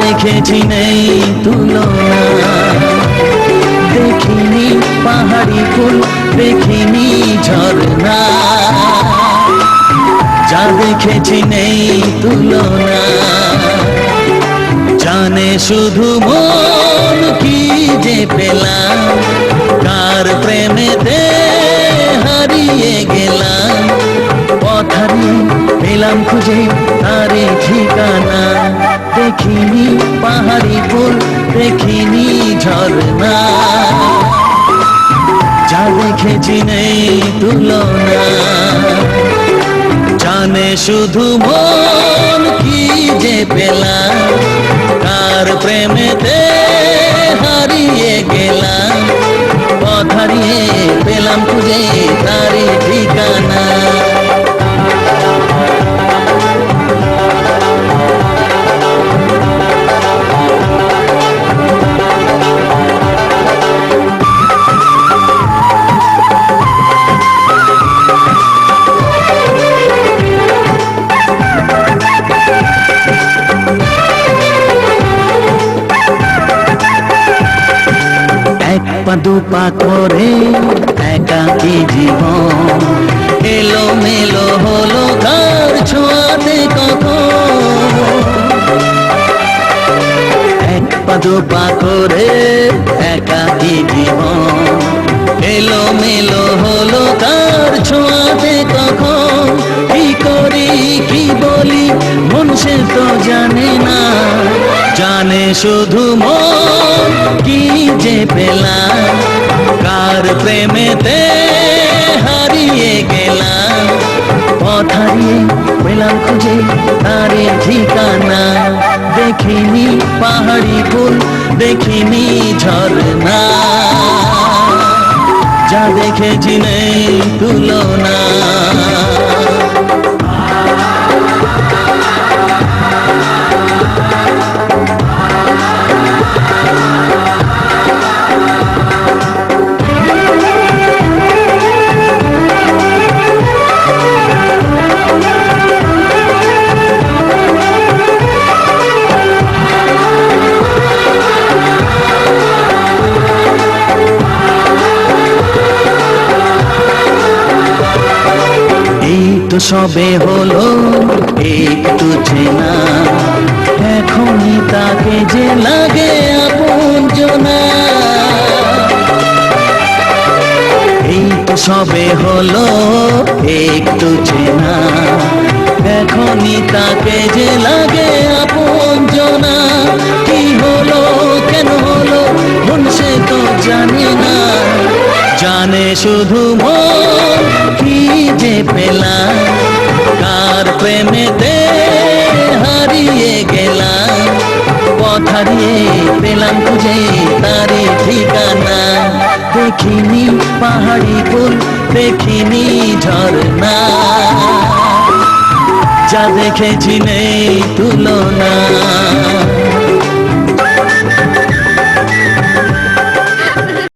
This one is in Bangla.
দেখেছি নেই তুলনা। দেখিনি পাহাড়ি ফুল, দেখিনি ঝর্ণা, যা দেখেছি নেই তুলনা। জানে শুধু মন কি যে পেলাম, কার প্রেমেতে হারিয়ে গেলাম। পথ হারিয়ে পেলাম খুঁজে তারে ঠিকানা। দেখিনি পাহাড়ি ফুল, দেখিনি ঝর্ণা, যা দেখেছি নেই তুলনা। জানে শুধু মন কি যে পেলাম, কার প্রেমেতে হারিয়ে গেলাম। পথ হারিয়ে পেলাম খুঁজে তারে ঠিকানা। এক পা দুপা করে একাকী জীবন, এলো মেলো হলো কার ছোঁয়াতে কখন। এক পা দুপা করে একাকী জীবন, এলো মেলো হলো কার ছোঁয়াতে কখন। কি করি কি বলি মন সে তো জানে না, জানে শুধু মন কি যে পেলাম, কার প্রেমেতে হারিয়ে গেলাম। পথ হারিয়ে পেলাম খুঁজে তারে ঠিকানা। দেখিনি পাহাড়ি ফুল, দেখিনি ঝর্ণা, যা দেখেছি নেই তুলনা। তো সবে হলো একটু চেনা, এখনই তাকে যে লাগে আপনজনা। এই তো সবে হলো একটু চেনা, এখনই তাকে যে লাগে আপনজনা। কি হলো কেন হলো মন সে তো জানে না, জানে শুধু মন কি যে পেলাম, কার প্রেমেতে হারিয়ে গেলাম। পথ হারিয়ে পেলাম খুঁজে তারে ঠিকানা। দেখিনি পাহাড়ি ফুল, দেখিনি ঝর্ণা, যা দেখেছি নেই তুলনা।